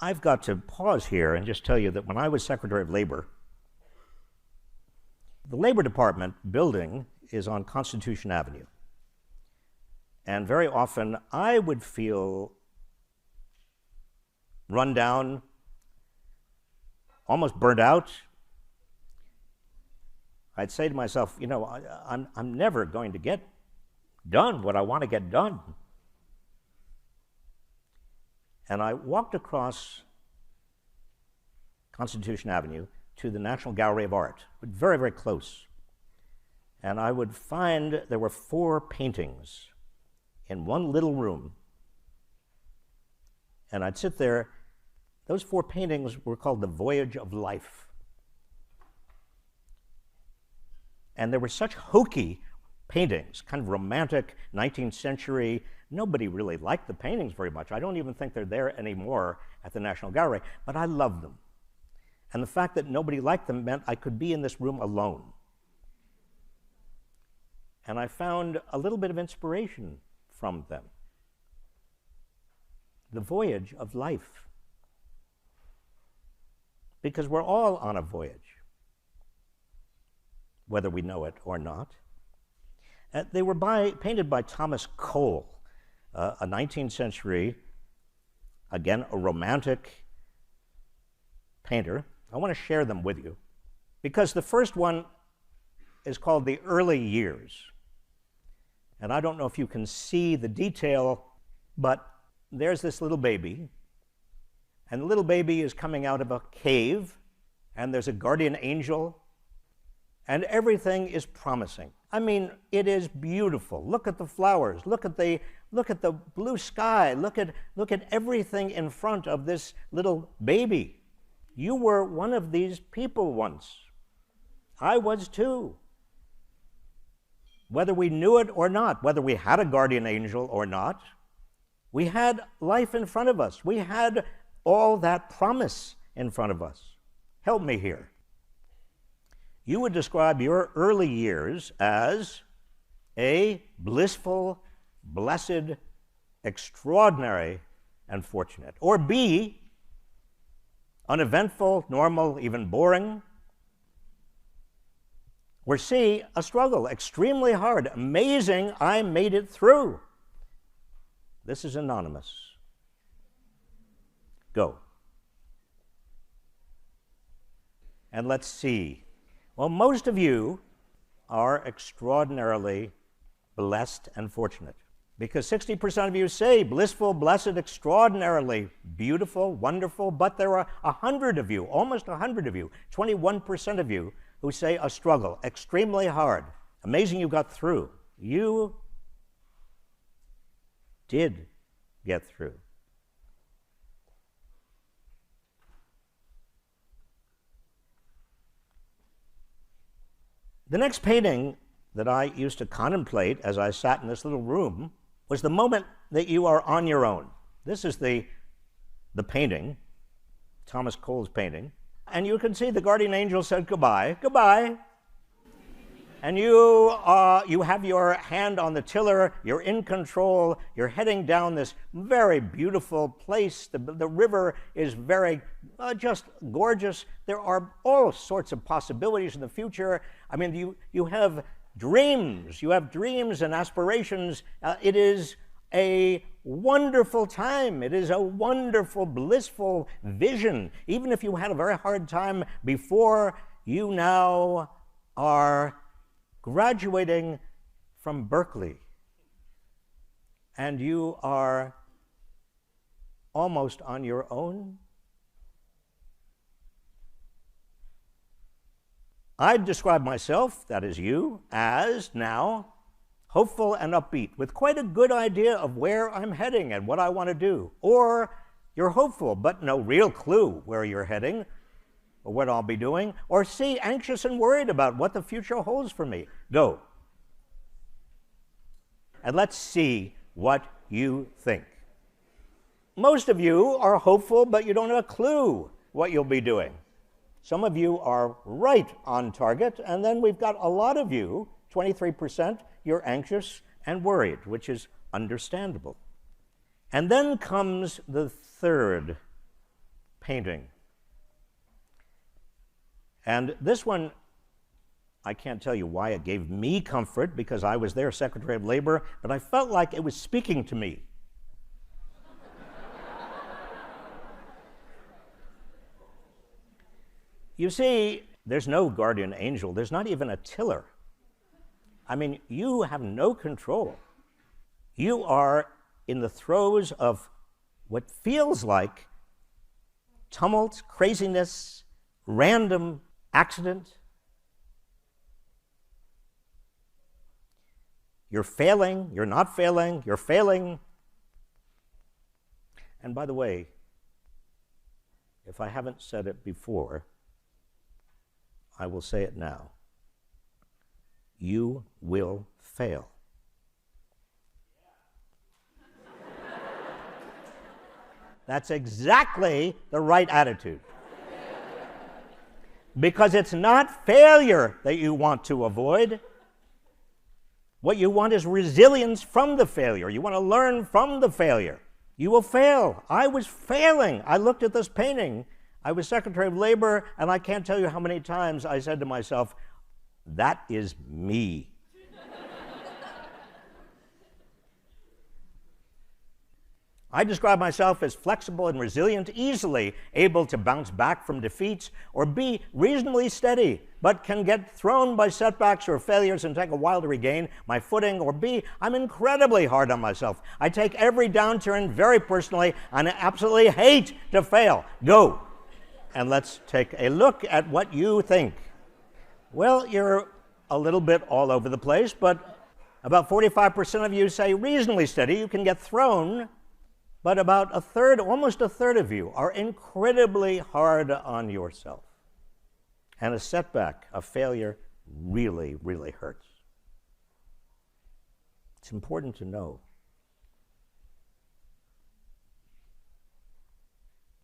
I've got to pause here and just tell you that when I was Secretary of Labor, the Labor Department building is on Constitution Avenue. And very often I would feel run down, almost burnt out. I'd say to myself, you know, I'm never going to get done what I want to get done. And I walked across Constitution Avenue to the National Gallery of Art, very, very close. And I would find there were 4 paintings in one little room. And I'd sit there. Those 4 paintings were called The Voyage of Life. And they were such hokey paintings, kind of romantic, 19th century. Nobody really liked the paintings very much. I don't even think they're there anymore at the National Gallery, but I loved them. And the fact that nobody liked them meant I could be in this room alone. And I found a little bit of inspiration from them. The voyage of life. Because we're all on a voyage, whether we know it or not. They were painted by Thomas Cole, a 19th century, again, a romantic painter. I want to share them with you because the first one is called The Early Years. And I don't know if you can see the detail, but there's this little baby, and the little baby is coming out of a cave, and there's a guardian angel, and everything is promising. I mean, it is beautiful. Look at the flowers. Look at the blue sky. Look at everything in front of this little baby. You were one of these people once. I was too. Whether we knew it or not, whether we had a guardian angel or not, we had life in front of us. We had all that promise in front of us. Help me here. You would describe your early years as A, blissful, blessed, extraordinary, and fortunate. Or B, uneventful, normal, even boring. Or C, a struggle, extremely hard, amazing, I made it through. This is anonymous. Go. And let's see. Well, most of you are extraordinarily blessed and fortunate because 60% of you say blissful, blessed, extraordinarily beautiful, wonderful, but there are 100 of you, almost 100 of you, 21% of you who say a struggle, extremely hard, amazing you got through. You did get through. The next painting that I used to contemplate as I sat in this little room was the moment that you are on your own. This is the painting, Thomas Cole's painting, and you can see the guardian angel said goodbye, goodbye. And you have your hand on the tiller, you're in control, you're heading down this very beautiful place. The river is very just gorgeous. There are all sorts of possibilities in the future. I mean, you have dreams and aspirations. It is a wonderful time. It is a wonderful, blissful vision. Even if you had a very hard time before, you now are graduating from Berkeley, and you are almost on your own. I describe myself, that is you, as now hopeful and upbeat, with quite a good idea of where I'm heading and what I want to do. Or you're hopeful, but no real clue where you're heading, or what I'll be doing, or C, anxious and worried about what the future holds for me. Go. And let's see what you think. Most of you are hopeful, but you don't have a clue what you'll be doing. Some of you are right on target, and then we've got a lot of you, 23%, you're anxious and worried, which is understandable. And then comes the third painting. And this one, I can't tell you why it gave me comfort, because I was their Secretary of Labor, but I felt like it was speaking to me. You see, there's no guardian angel. There's not even a tiller. I mean, you have no control. You are in the throes of what feels like tumult, craziness, random accident. You're failing, you're not failing, you're failing. And by the way, if I haven't said it before, I will say it now. You will fail. That's exactly the right attitude. Because it's not failure that you want to avoid. What you want is resilience from the failure. You want to learn from the failure. You will fail. I was failing. I looked at this painting. I was Secretary of Labor, and I can't tell you how many times I said to myself, that is me. I describe myself as flexible and resilient, easily able to bounce back from defeats, or be reasonably steady, but can get thrown by setbacks or failures and take a while to regain my footing, or B, I'm incredibly hard on myself. I take every downturn very personally, and I absolutely hate to fail. Go. And let's take a look at what you think. Well, you're a little bit all over the place, but about 45% of you say reasonably steady. You can get thrown. But about a third, almost a third of you are incredibly hard on yourself. And a setback, a failure, really, really hurts. It's important to know.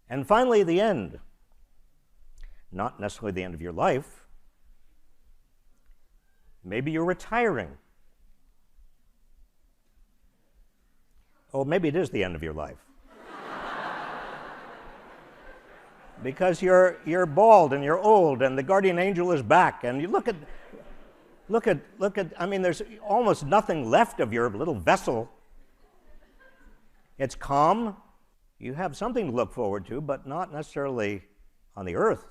And finally, the end. Not necessarily the end of your life. Maybe you're retiring. Oh, maybe it is the end of your life. Because you're bald and you're old and the guardian angel is back, and you look at, I mean, there's almost nothing left of your little vessel. It's calm. You have something to look forward to, but not necessarily on the earth.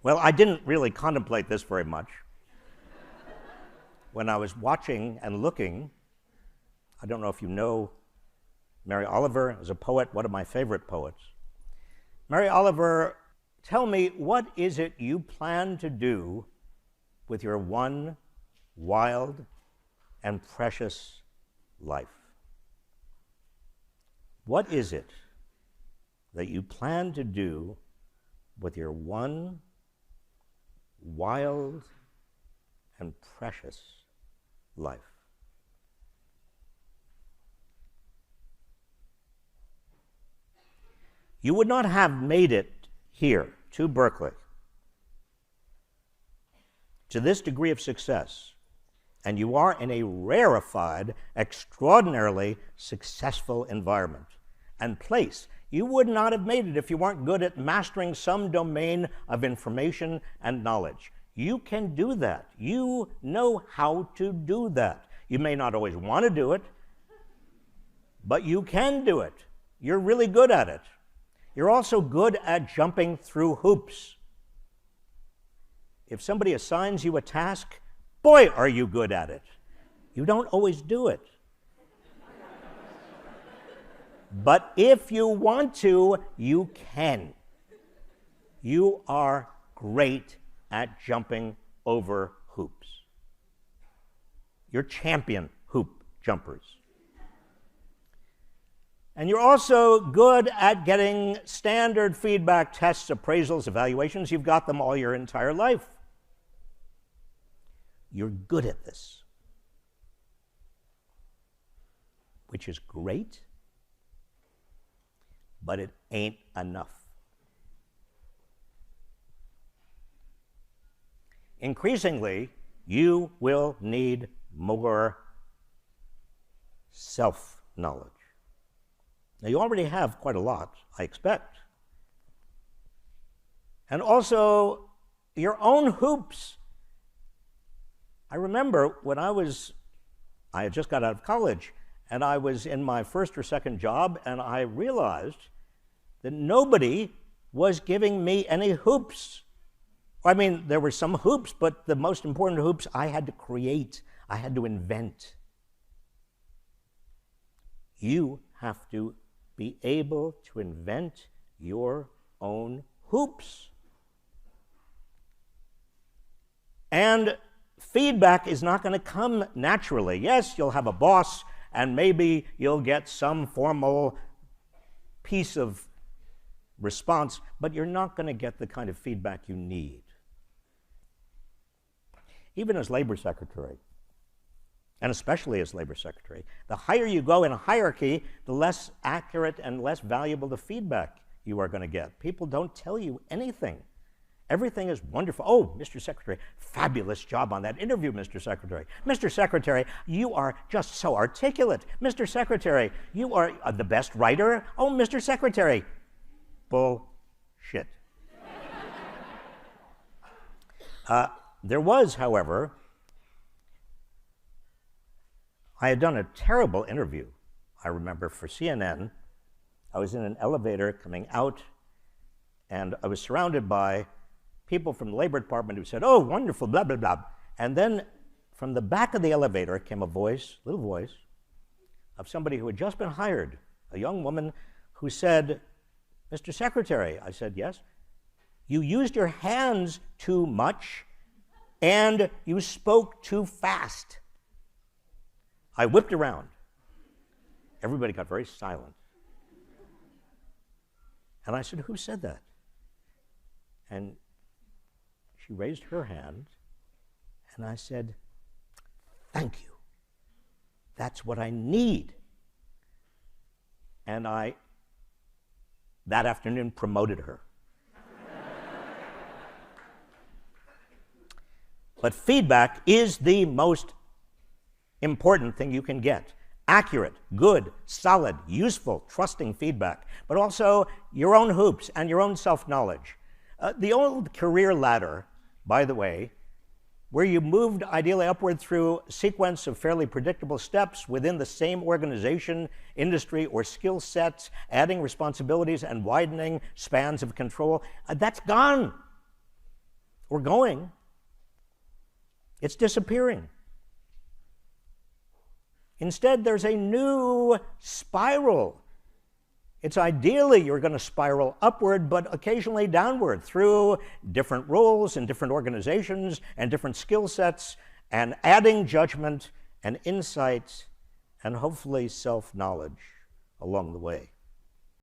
Well, I didn't really contemplate this very much. When I was watching and looking, I don't know if you know Mary Oliver as a poet, one of my favorite poets. Mary Oliver, tell me, what is it you plan to do with your one wild and precious life? What is it that you plan to do with your one wild and precious life? You would not have made it here to Berkeley to this degree of success, and you are in a rarefied, extraordinarily successful environment and place. You would not have made it if you weren't good at mastering some domain of information and knowledge. You can do that. You know how to do that. You may not always want to do it, but you can do it. You're really good at it. You're also good at jumping through hoops. If somebody assigns you a task, boy, are you good at it. You don't always do it. But if you want to, you can. You are great at jumping over hoops. You're champion hoop jumpers. And you're also good at getting standard feedback tests, appraisals, evaluations. You've got them all your entire life. You're good at this, which is great, but it ain't enough. Increasingly, you will need more self-knowledge. Now, you already have quite a lot, I expect. and also your own hoops. I remember when I had just got out of college, and I was in my first or second job, and I realized that nobody was giving me any hoops. I mean, there were some hoops, but the most important hoops I had to create, I had to invent. You have to be able to invent your own hoops. And feedback is not going to come naturally. Yes, you'll have a boss, and maybe you'll get some formal piece of response, but you're not going to get the kind of feedback you need. Even as labor secretary, and especially as labor secretary, the higher you go in a hierarchy, the less accurate and less valuable the feedback you are going to get. People don't tell you anything. Everything is wonderful. Oh, Mr. Secretary, fabulous job on that interview, Mr. Secretary. Mr. Secretary, you are just so articulate. Mr. Secretary, you are the best writer. Oh, Mr. Secretary. Bullshit. There was, however, I had done a terrible interview, I remember, for CNN. I was in an elevator coming out, and I was surrounded by people from the Labor Department who said, oh, wonderful, blah, blah, blah. And then from the back of the elevator came a voice, little voice, of somebody who had just been hired, a young woman who said, Mr. Secretary, I said, yes, you used your hands too much and you spoke too fast. I whipped around. Everybody got very silent. And I said, who said that? And she raised her hand, and I said, thank you. That's what I need. And I, that afternoon, promoted her. But feedback is the most important thing you can get. Accurate, good, solid, useful, trusting feedback, but also your own hoops and your own self-knowledge. The old career ladder, by the way, where you moved ideally upward through a sequence of fairly predictable steps within the same organization, industry, or skill sets, adding responsibilities and widening spans of control, that's gone. We're going. It's disappearing. Instead, there's a new spiral. It's ideally you're going to spiral upward, but occasionally downward through different roles in different organizations and different skill sets, and adding judgment and insight and hopefully self-knowledge along the way.